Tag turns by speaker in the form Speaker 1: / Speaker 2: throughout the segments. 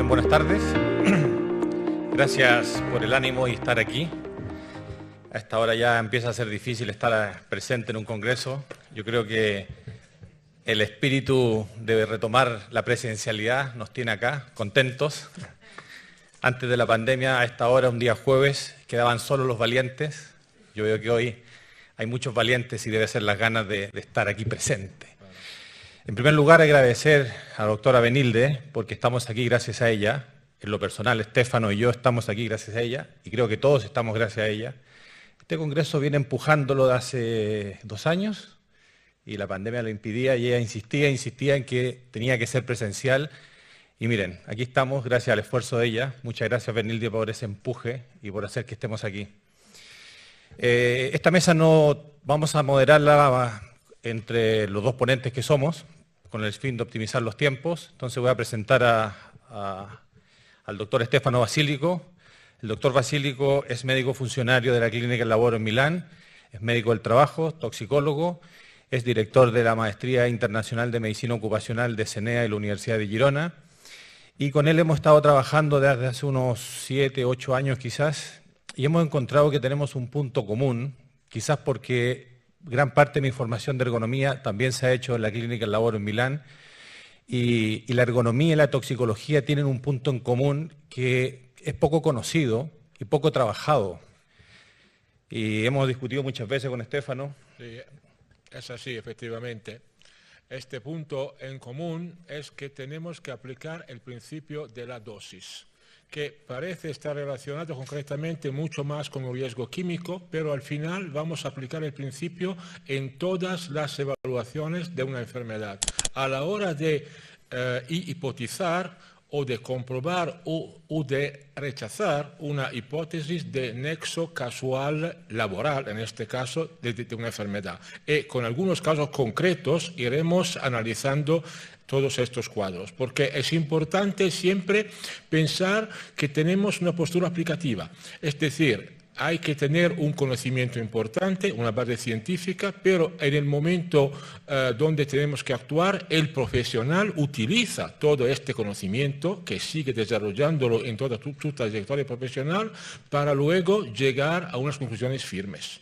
Speaker 1: Bien, buenas tardes. Gracias por el ánimo y estar aquí. A esta hora ya empieza a ser difícil estar presente en un congreso. Yo creo que el espíritu de retomar la presencialidad nos tiene acá, contentos. Antes de la pandemia, a esta hora, un día jueves, quedaban solo los valientes. Yo veo que hoy hay muchos valientes y debe ser las ganas de estar aquí presente. En primer lugar, agradecer a la doctora Benilde, porque estamos aquí gracias a ella. En lo personal, Estefano y yo estamos aquí gracias a ella, y creo que todos estamos gracias a ella. Este congreso viene empujándolo de hace 2 años, y la pandemia lo impedía, y ella insistía en que tenía que ser presencial. Y miren, aquí estamos gracias al esfuerzo de ella. Muchas gracias, Benilde, por ese empuje y por hacer que estemos aquí. Esta mesa no vamos a moderarla entre los dos ponentes que somos, con el fin de optimizar los tiempos. Entonces voy a presentar al doctor Stefano Basilico. El doctor Basilico es médico funcionario de la Clínica El Lavoro en Milán, es médico del trabajo, toxicólogo, es director de la Maestría Internacional de Medicina Ocupacional de CENEA y la Universidad de Girona. Y con él hemos estado trabajando desde hace unos 7, 8 años quizás, y hemos encontrado que tenemos un punto común, quizás porque gran parte de mi formación de ergonomía también se ha hecho en la Clínica El Lavoro en Milán, y la ergonomía y la toxicología tienen un punto en común que es poco conocido y poco trabajado. Y hemos discutido muchas veces con Estefano.
Speaker 2: Sí, es así, efectivamente. Este punto en común es que tenemos que aplicar el principio de la dosis, que parece estar relacionado concretamente mucho más con el riesgo químico, pero al final vamos a aplicar el principio en todas las evaluaciones de una enfermedad. A la hora de hipotizar o de comprobar o de rechazar una hipótesis de nexo causal laboral, en este caso, de una enfermedad. Y con algunos casos concretos iremos analizando todos estos cuadros, porque es importante siempre pensar que tenemos una postura aplicativa, es decir, hay que tener un conocimiento importante, una base científica, pero en el momento donde tenemos que actuar, el profesional utiliza todo este conocimiento, que sigue desarrollándolo en toda su trayectoria profesional, para luego llegar a unas conclusiones firmes.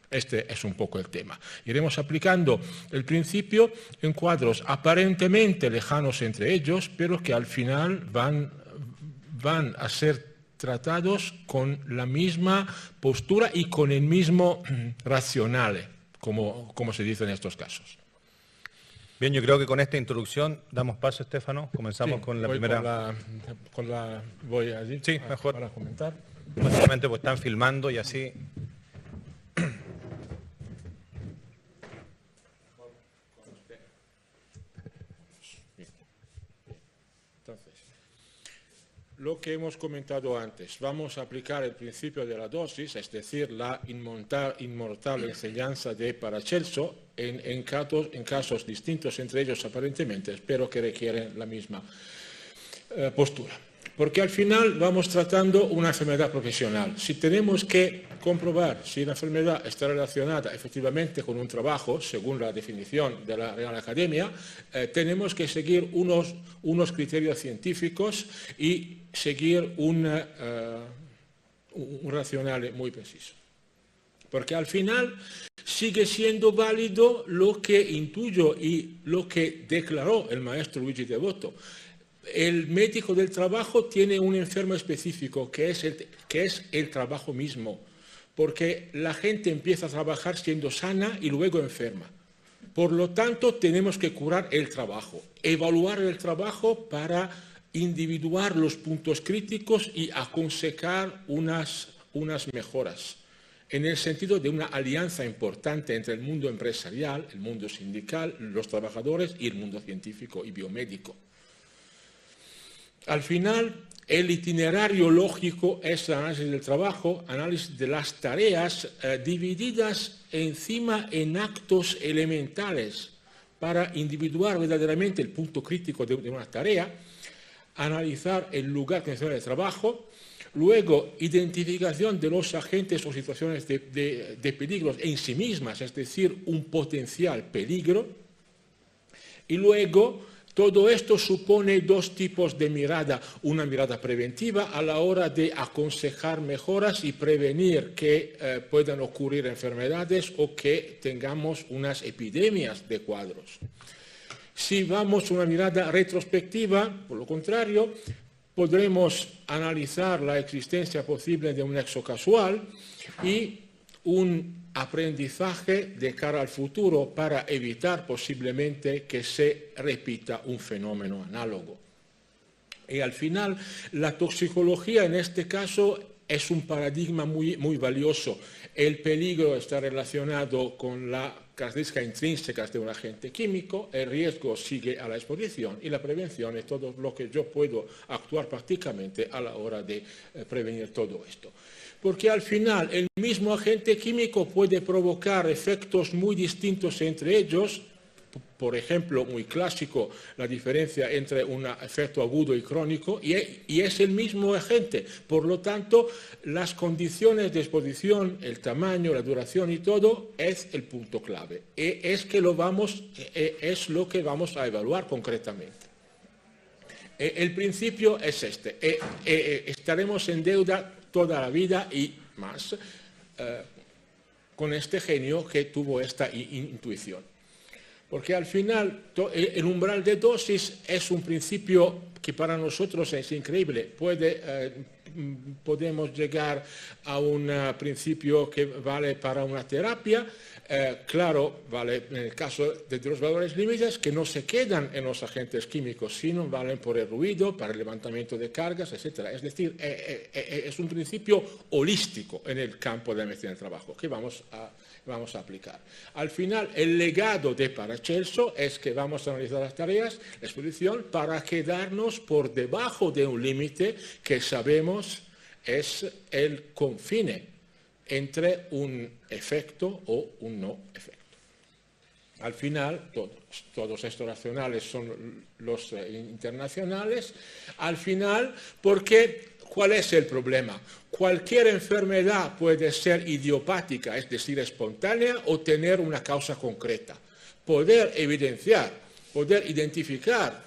Speaker 2: Este es un poco el tema. Iremos aplicando el principio en cuadros aparentemente lejanos entre ellos, pero que al final van a ser tratados con la misma postura y con el mismo racionale, como se dice en estos casos.
Speaker 1: Bien, yo creo que con esta introducción damos paso, Estefano. Comenzamos con la primera.
Speaker 2: Voy allí.
Speaker 1: Sí, mejor.
Speaker 2: Para comentar.
Speaker 1: Básicamente pues están filmando y así.
Speaker 2: Lo que hemos comentado antes, vamos a aplicar el principio de la dosis, es decir, la inmortal enseñanza de Paracelso, en casos distintos entre ellos aparentemente, pero que requieren la misma postura. Porque al final vamos tratando una enfermedad profesional. Si tenemos que comprobar si la enfermedad está relacionada efectivamente con un trabajo, según la definición de la Real Academia, tenemos que seguir unos criterios científicos y seguir un racional muy preciso. Porque al final sigue siendo válido lo que intuyo y lo que declaró el maestro Luigi Devoto. El médico del trabajo tiene un enfermo específico, que es el trabajo mismo, porque la gente empieza a trabajar siendo sana y luego enferma. Por lo tanto, tenemos que curar el trabajo, evaluar el trabajo para individuar los puntos críticos y aconsejar unas mejoras, en el sentido de una alianza importante entre el mundo empresarial, el mundo sindical, los trabajadores y el mundo científico y biomédico. Al final, el itinerario lógico es el análisis del trabajo, análisis de las tareas divididas encima en actos elementales para individuar verdaderamente el punto crítico de una tarea, analizar el lugar de trabajo, luego identificación de los agentes o situaciones de peligros en sí mismas, es decir, un potencial peligro, y luego Todo esto supone dos tipos de mirada. Una mirada preventiva a la hora de aconsejar mejoras y prevenir que puedan ocurrir enfermedades o que tengamos unas epidemias de cuadros. Si vamos a una mirada retrospectiva, por lo contrario, podremos analizar la existencia posible de un nexo casual y un aprendizaje de cara al futuro para evitar posiblemente que se repita un fenómeno análogo. Y al final, la toxicología en este caso es un paradigma muy valioso. El peligro está relacionado con la característica intrínseca de un agente químico, el riesgo sigue a la exposición y la prevención es todo lo que yo puedo actuar prácticamente a la hora de prevenir todo esto. Porque al final el mismo agente químico puede provocar efectos muy distintos entre ellos. Por ejemplo, muy clásico, la diferencia entre un efecto agudo y crónico, y es el mismo agente. Por lo tanto, las condiciones de exposición, el tamaño, la duración y todo, es el punto clave. Es lo que vamos a evaluar concretamente. El principio es este. Estaremos en deuda toda la vida y más con este genio que tuvo esta intuición. Porque al final el umbral de dosis es un principio que para nosotros es increíble. Podemos llegar a un principio que vale para una terapia. Claro, vale en el caso de los valores límites que no se quedan en los agentes químicos, sino valen por el ruido, para el levantamiento de cargas, etc. Es decir, es un principio holístico en el campo de la medicina del trabajo que vamos a aplicar. Al final, el legado de Paracelso es que vamos a analizar las tareas, la exposición, para quedarnos por debajo de un límite que sabemos es el confine entre un efecto o un no efecto. Al final, todos estos racionales son los internacionales. Al final, porque ¿cuál es el problema? Cualquier enfermedad puede ser idiopática, es decir, espontánea, o tener una causa concreta. Poder identificar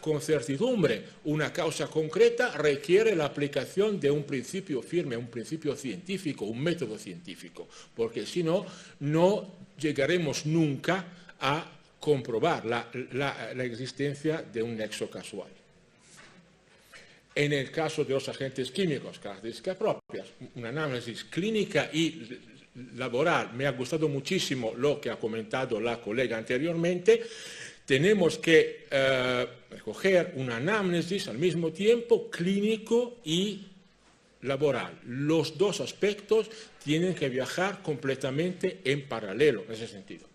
Speaker 2: con certidumbre una causa concreta requiere la aplicación de un principio firme, un principio científico, un método científico, porque si no, no llegaremos nunca a comprobar la existencia de un nexo casual. En el caso de los agentes químicos, características propias, una análisis clínica y laboral, me ha gustado muchísimo lo que ha comentado la colega anteriormente. Tenemos que recoger una análisis al mismo tiempo clínico y laboral. Los dos aspectos tienen que viajar completamente en paralelo en ese sentido.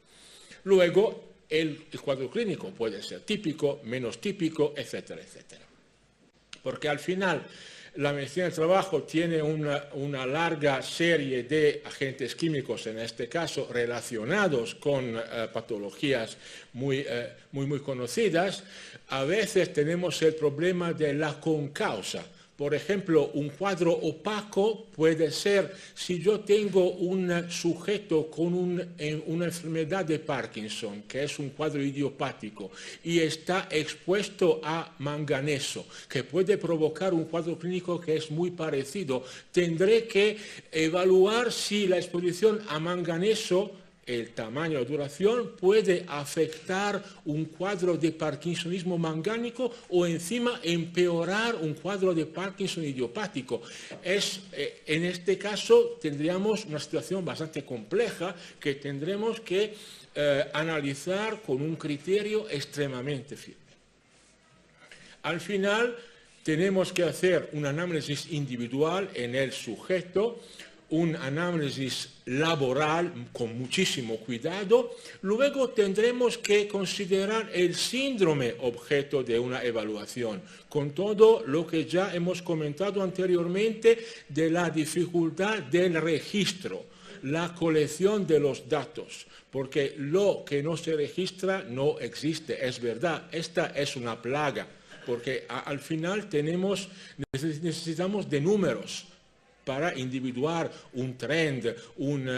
Speaker 2: Luego, el cuadro clínico puede ser típico, menos típico, etcétera, etcétera. Porque al final la medicina del trabajo tiene una larga serie de agentes químicos, en este caso relacionados con patologías muy conocidas. A veces tenemos el problema de la concausa. Por ejemplo, un cuadro opaco puede ser si yo tengo un sujeto con una enfermedad de Parkinson, que es un cuadro idiopático, y está expuesto a manganeso, que puede provocar un cuadro clínico que es muy parecido. Tendré que evaluar si la exposición a manganeso, el tamaño, la duración, puede afectar un cuadro de parkinsonismo mangánico o encima empeorar un cuadro de Parkinson idiopático. En este caso tendríamos una situación bastante compleja que tendremos que analizar con un criterio extremadamente firme. Al final tenemos que hacer un análisis individual en el sujeto, un análisis laboral con muchísimo cuidado. Luego tendremos que considerar el síndrome objeto de una evaluación, con todo lo que ya hemos comentado anteriormente de la dificultad del registro, la colección de los datos, porque lo que no se registra no existe, es verdad, esta es una plaga, porque al final necesitamos de números. para individuar un trend, un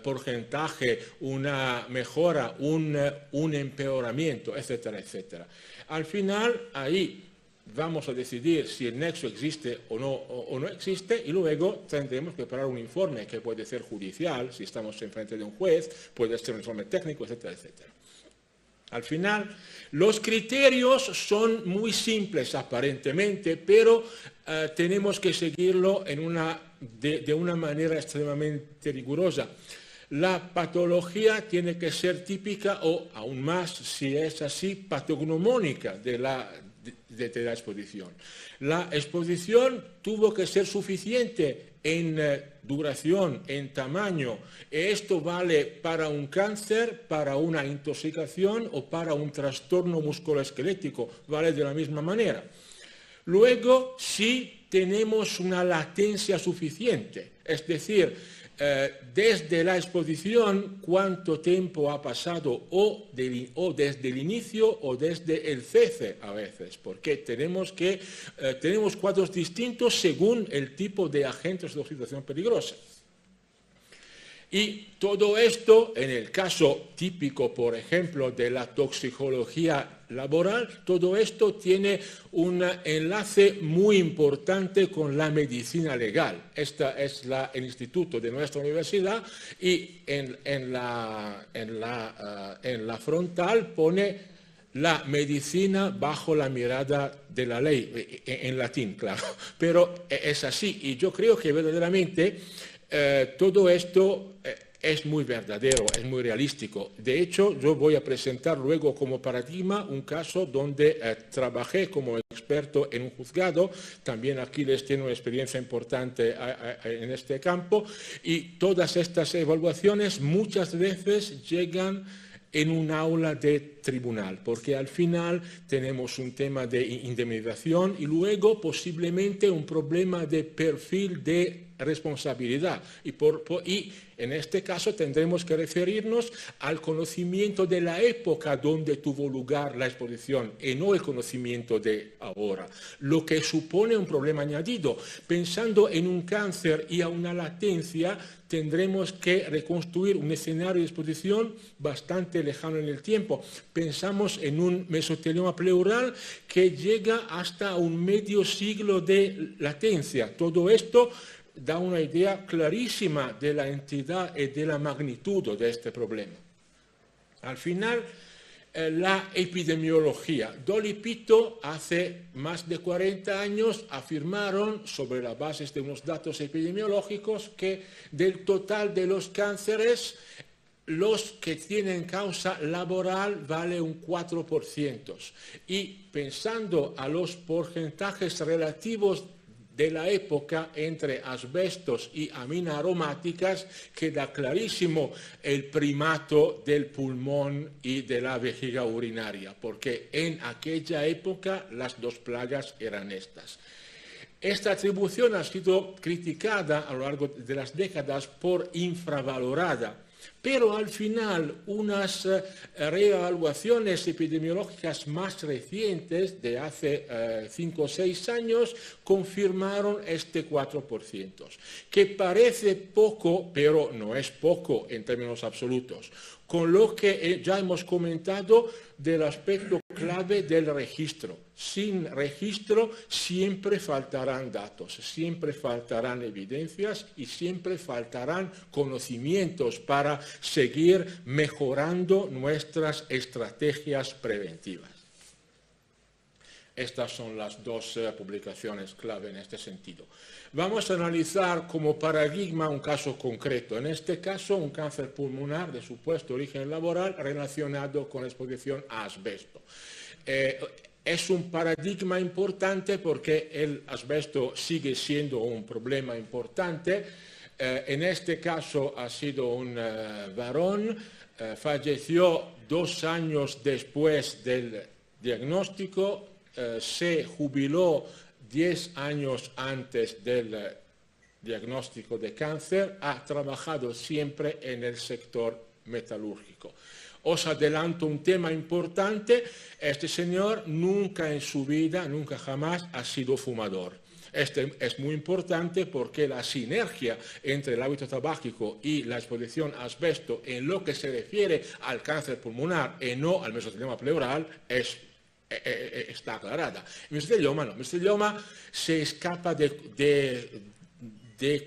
Speaker 2: porcentaje, una mejora, un empeoramiento, etcétera, etcétera. Al final, ahí vamos a decidir si el nexo existe o no existe, y luego tendremos que preparar un informe que puede ser judicial, si estamos enfrente de un juez, puede ser un informe técnico, etcétera, etcétera. Al final, los criterios son muy simples aparentemente, pero tenemos que seguirlo de una manera extremadamente rigurosa. La patología tiene que ser típica o, aún más, si es así, patognomónica de la exposición. La exposición tuvo que ser suficiente en duración, en tamaño. Esto vale para un cáncer, para una intoxicación o para un trastorno musculoesquelético. Vale de la misma manera. Luego, si tenemos una latencia suficiente, es decir, desde la exposición, cuánto tiempo ha pasado o desde el inicio o desde el cese a veces, porque tenemos cuadros distintos según el tipo de agentes de oxidación peligrosa. Y todo esto, en el caso típico, por ejemplo, de la toxicología laboral, todo esto tiene un enlace muy importante con la medicina legal. Este es el instituto de nuestra universidad, y en la frontal pone la medicina bajo la mirada de la ley, en latín, claro, pero es así, y yo creo que verdaderamente todo esto es muy verdadero, es muy realístico. De hecho, yo voy a presentar luego como paradigma un caso donde trabajé como experto en un juzgado. También Aquiles tiene una experiencia importante en este campo, y todas estas evaluaciones muchas veces llegan en un aula de tribunal, porque al final tenemos un tema de indemnización y luego posiblemente un problema de perfil de responsabilidad. Y en este caso tendremos que referirnos al conocimiento de la época donde tuvo lugar la exposición y no el conocimiento de ahora, lo que supone un problema añadido. Pensando en un cáncer y a una latencia, tendremos que reconstruir un escenario de exposición bastante lejano en el tiempo. Pensamos en un mesotelioma pleural que llega hasta un medio siglo de latencia. Todo esto da una idea clarísima de la entidad y de la magnitud de este problema. Al final, la epidemiología. Doll y Pito hace más de 40 años afirmaron, sobre la base de unos datos epidemiológicos, que del total de los cánceres, los que tienen causa laboral vale un 4%. Y pensando a los porcentajes relativos de la época entre asbestos y aminas aromáticas, queda clarísimo el primato del pulmón y de la vejiga urinaria, porque en aquella época las dos plagas eran estas. Esta atribución ha sido criticada a lo largo de las décadas por infravalorada, pero al final unas reevaluaciones epidemiológicas más recientes, de hace 5 o 6 años, confirmaron este 4%, que parece poco, pero no es poco en términos absolutos, con lo que ya hemos comentado del aspecto clave del registro. Sin registro siempre faltarán datos, siempre faltarán evidencias y siempre faltarán conocimientos para seguir mejorando nuestras estrategias preventivas. Estas son las dos publicaciones clave en este sentido. Vamos a analizar como paradigma un caso concreto. En este caso, un cáncer pulmonar de supuesto origen laboral relacionado con exposición a asbesto. Es un paradigma importante porque el asbesto sigue siendo un problema importante. En este caso ha sido un varón, falleció 2 años después del diagnóstico, se jubiló 10 años antes del diagnóstico de cáncer, ha trabajado siempre en el sector metalúrgico. Os adelanto un tema importante: este señor nunca en su vida, nunca jamás ha sido fumador. Este es muy importante porque la sinergia entre el hábito tabáquico y la exposición a asbesto en lo que se refiere al cáncer pulmonar y no al mesotelioma pleural está aclarada. El mesotelioma no, el mesotelioma se escapa de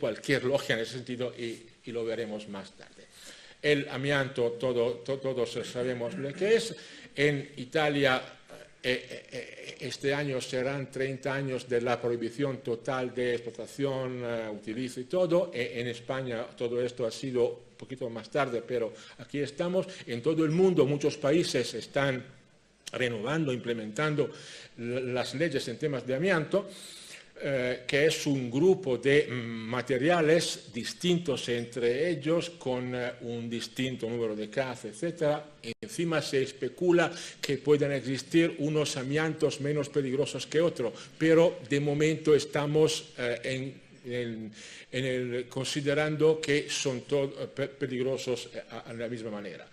Speaker 2: cualquier lógica en ese sentido y lo veremos más tarde. El amianto, todos sabemos lo que es. En Italia este año serán 30 años de la prohibición total de explotación, utilizo y todo. En España todo esto ha sido un poquito más tarde, pero aquí estamos. En todo el mundo muchos países están renovando, implementando las leyes en temas de amianto, que es un grupo de materiales distintos entre ellos, con un distinto número de CAF, etc. Encima se especula que puedan existir unos amiantos menos peligrosos que otros, pero de momento estamos considerando que son todos peligrosos de la misma manera.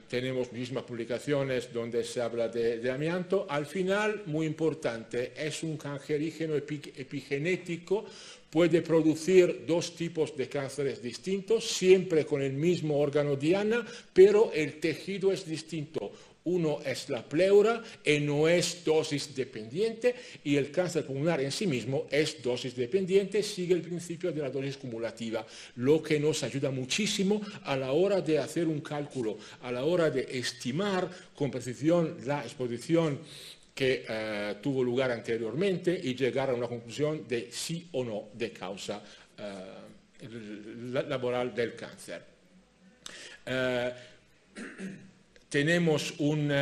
Speaker 2: Tenemos mismas publicaciones donde se habla de amianto. Al final, muy importante, es un cancerígeno epigenético, puede producir dos tipos de cánceres distintos, siempre con el mismo órgano diana, pero el tejido es distinto. Uno es la pleura y no es dosis dependiente, y el cáncer pulmonar en sí mismo es dosis dependiente, sigue el principio de la dosis cumulativa, lo que nos ayuda muchísimo a la hora de hacer un cálculo, a la hora de estimar con precisión la exposición que tuvo lugar anteriormente y llegar a una conclusión de sí o no de causa laboral del cáncer. Tenemos un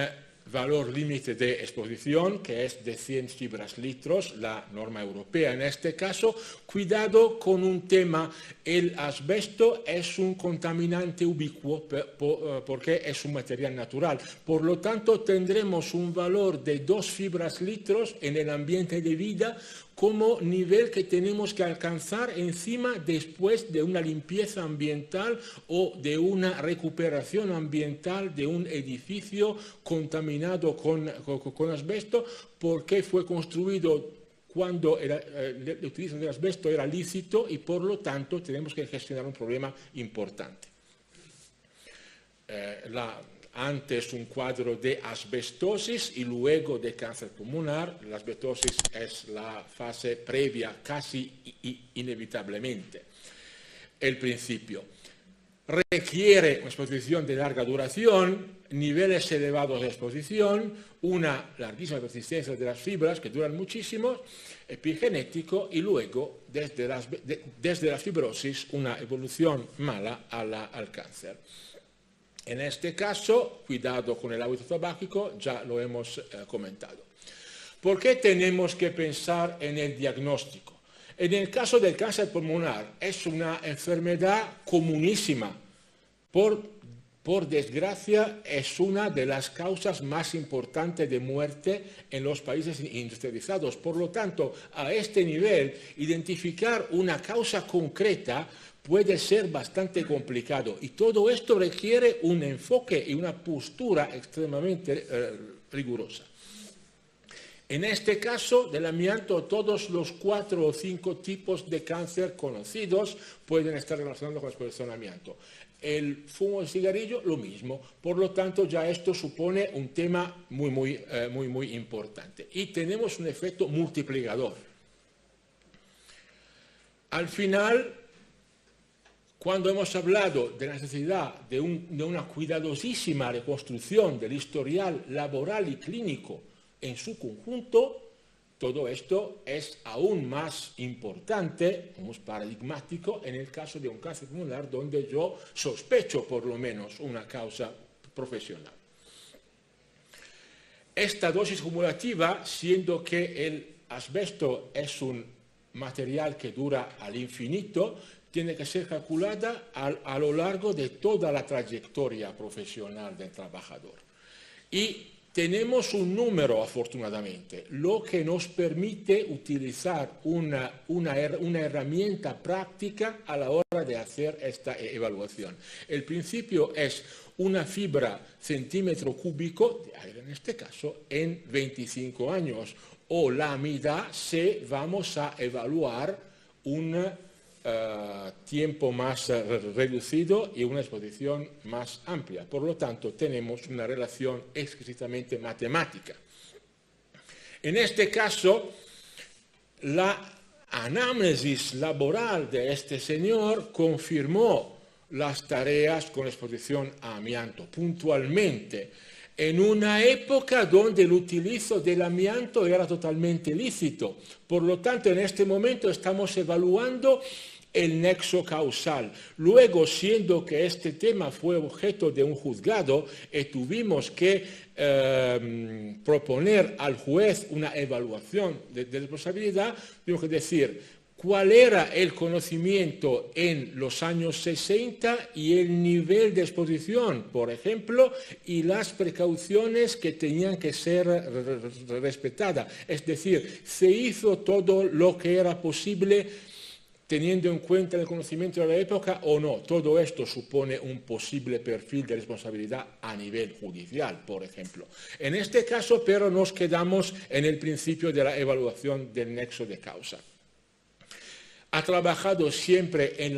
Speaker 2: valor límite de exposición que es de 100 fibras litros, la norma europea en este caso. Cuidado con un tema, el asbesto es un contaminante ubicuo porque es un material natural, por lo tanto tendremos un valor de 2 fibras litros en el ambiente de vida como nivel que tenemos que alcanzar encima después de una limpieza ambiental o de una recuperación ambiental de un edificio contaminado con asbesto, porque fue construido cuando la utilización del asbesto era lícito y por lo tanto tenemos que gestionar un problema importante. Antes un cuadro de asbestosis y luego de cáncer pulmonar. La asbestosis es la fase previa casi inevitablemente. El principio requiere una exposición de larga duración, niveles elevados de exposición, una larguísima persistencia de las fibras que duran muchísimo, epigenético, y luego desde la fibrosis una evolución mala al cáncer. En este caso, cuidado con el hábito tabáquico, ya lo hemos comentado. ¿Por qué tenemos que pensar en el diagnóstico? En el caso del cáncer pulmonar es una enfermedad comunísima. Por desgracia, es una de las causas más importantes de muerte en los países industrializados. Por lo tanto, a este nivel, identificar una causa concreta puede ser bastante complicado, y todo esto requiere un enfoque y una postura extremadamente rigurosa. En este caso del amianto, todos los 4 o 5 tipos de cáncer conocidos pueden estar relacionados con la exposición al amianto. El fumo de cigarrillo, lo mismo. Por lo tanto, ya esto supone un tema muy importante. Y tenemos un efecto multiplicador. Al final, cuando hemos hablado de la necesidad de una cuidadosísima reconstrucción del historial laboral y clínico en su conjunto, todo esto es aún más importante, más paradigmático, en el caso de un cáncer pulmonar donde yo sospecho por lo menos una causa profesional. Esta dosis cumulativa, siendo que el asbesto es un material que dura al infinito, tiene que ser calculada a lo largo de toda la trayectoria profesional del trabajador. Y tenemos un número, afortunadamente, lo que nos permite utilizar una herramienta práctica a la hora de hacer esta evaluación. El principio es una fibra centímetro cúbico de aire, en este caso, en 25 años, o la mitad si vamos a evaluar un tiempo más reducido y una exposición más amplia. Por lo tanto, tenemos una relación explícitamente matemática. En este caso, la análisis laboral de este señor confirmó las tareas con exposición a amianto puntualmente, en una época donde el utilizo del amianto era totalmente lícito. Por lo tanto, en este momento estamos evaluando el nexo causal. Luego, siendo que este tema fue objeto de un juzgado y tuvimos que proponer al juez una evaluación de responsabilidad, tengo que decir cuál era el conocimiento en los años 60 y el nivel de exposición, por ejemplo, y las precauciones que tenían que ser respetadas. Es decir, se hizo todo lo que era posible teniendo en cuenta el conocimiento de la época o no. Todo esto supone un posible perfil de responsabilidad a nivel judicial, por ejemplo. En este caso, pero nos quedamos en el principio de la evaluación del nexo de causa. Ha trabajado siempre en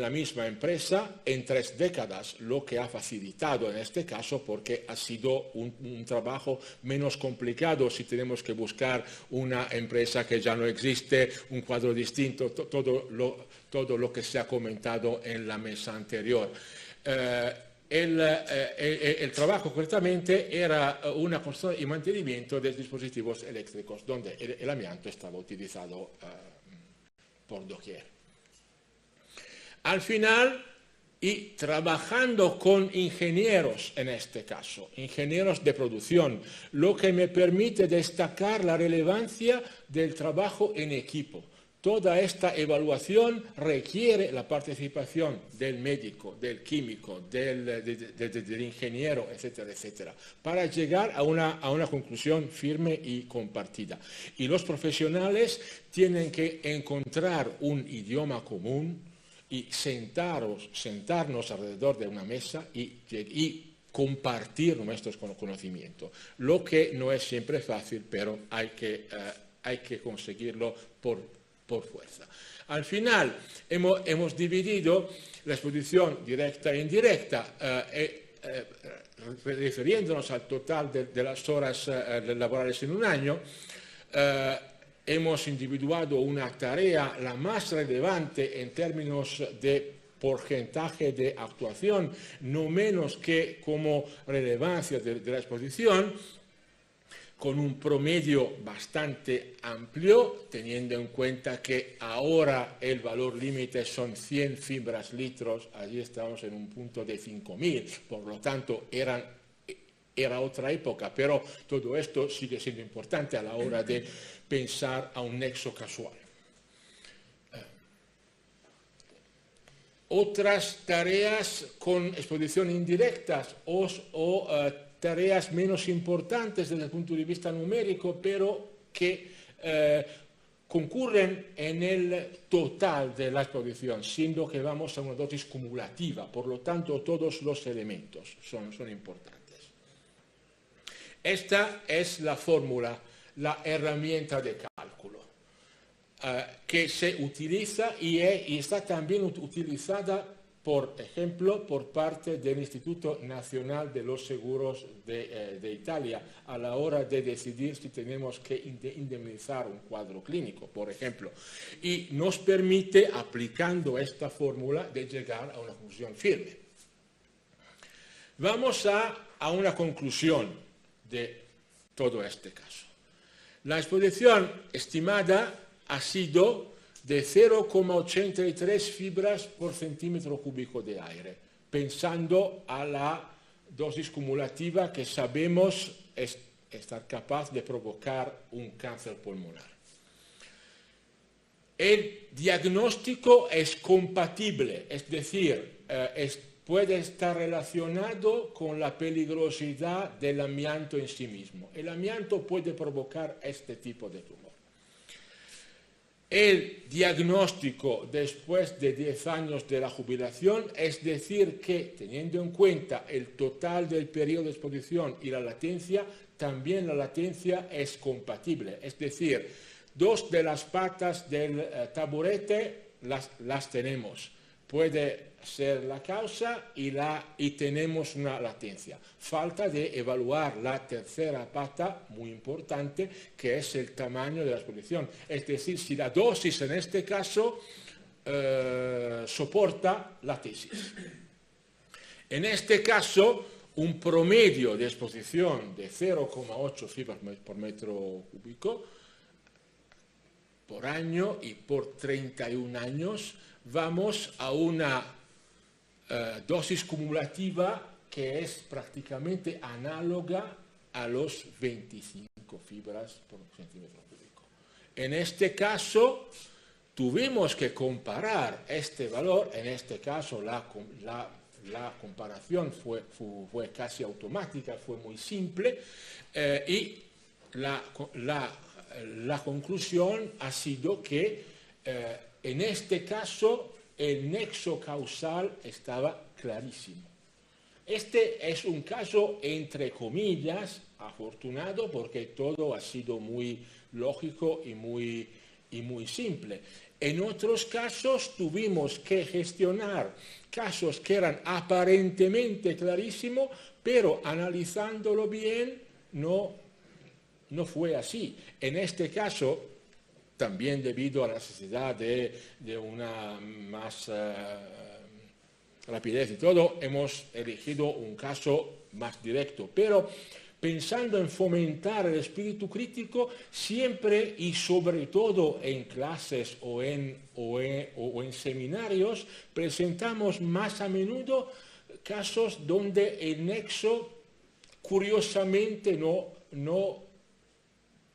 Speaker 2: la misma empresa en 3 décadas, lo que ha facilitado en este caso porque ha sido un trabajo menos complicado si tenemos que buscar una empresa que ya no existe, un cuadro distinto, todo lo que se ha comentado en la mesa anterior. El trabajo concretamente era una construcción y mantenimiento de dispositivos eléctricos, donde el amianto estaba utilizado por doquier. Al final, y trabajando con ingenieros en este caso, ingenieros de producción, lo que me permite destacar la relevancia del trabajo en equipo. Toda esta evaluación requiere la participación del médico, del químico, del ingeniero, etcétera, etcétera, para llegar a una conclusión firme y compartida. Y los profesionales tienen que encontrar un idioma común y sentarnos alrededor de una mesa y compartir nuestros conocimientos, lo que no es siempre fácil, pero hay que conseguirlo por fuerza. Al final hemos dividido la exposición directa e indirecta, refiriéndonos al total de las horas laborales en un año. Hemos individuado una tarea la más relevante en términos de porcentaje de actuación, no menos que como relevancia de la exposición, con un promedio bastante amplio, teniendo en cuenta que ahora el valor límite son 100 fibras litros, allí estamos en un punto de 5.000, por lo tanto era otra época, pero todo esto sigue siendo importante a la hora de pensar a un nexo causal. Otras tareas con exposición indirectas o tareas menos importantes desde el punto de vista numérico, pero que concurren en el total de la exposición, siendo que vamos a una dosis cumulativa, por lo tanto todos los elementos son importantes. Esta es la fórmula, la herramienta de cálculo, que se utiliza y está también utilizada, por ejemplo, por parte del Instituto Nacional de los Seguros de Italia, a la hora de decidir si tenemos que indemnizar un cuadro clínico, por ejemplo. Y nos permite, aplicando esta fórmula, de llegar a una conclusión firme. Vamos a una conclusión de todo este caso. La exposición estimada ha sido de 0,83 fibras por centímetro cúbico de aire, pensando a la dosis cumulativa que sabemos estar capaz de provocar un cáncer pulmonar. El diagnóstico es compatible, es decir, puede estar relacionado con la peligrosidad del amianto en sí mismo. El amianto puede provocar este tipo de tumor. El diagnóstico después de 10 años de la jubilación, es decir que, teniendo en cuenta el total del periodo de exposición y la latencia, también la latencia es compatible. Es decir, dos de las patas del taburete las tenemos. Puede ser la causa y tenemos una latencia. Falta de evaluar la tercera pata, muy importante, que es el tamaño de la exposición. Es decir, si la dosis en este caso soporta la tesis. En este caso, un promedio de exposición de 0,8 fibras por metro cúbico por año y por 31 años, vamos a una dosis cumulativa que es prácticamente análoga a los 25 fibras por centímetro cúbico. En este caso, tuvimos que comparar este valor. En este caso, la comparación fue casi automática, fue muy simple, y la conclusión ha sido que en este caso el nexo causal estaba clarísimo. Este es un caso entre comillas afortunado porque todo ha sido muy lógico y muy simple. En otros casos tuvimos que gestionar casos que eran aparentemente clarísimos, pero analizándolo bien no fue así. En este caso, también debido a la necesidad de una más rapidez y todo, hemos elegido un caso más directo. Pero pensando en fomentar el espíritu crítico, siempre y sobre todo en clases o en seminarios, presentamos más a menudo casos donde el nexo, curiosamente, no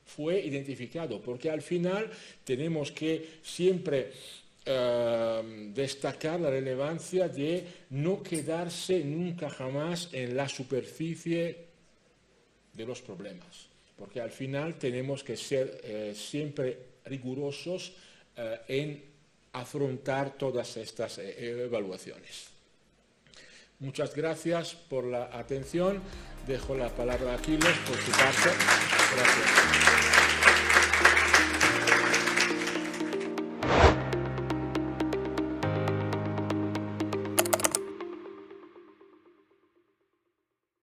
Speaker 2: fue identificado, porque al final tenemos que siempre destacar la relevancia de no quedarse nunca jamás en la superficie de los problemas, porque al final tenemos que ser siempre rigurosos en afrontar todas estas evaluaciones. Muchas gracias por la atención. Dejo la palabra a Aquiles por su parte. Gracias.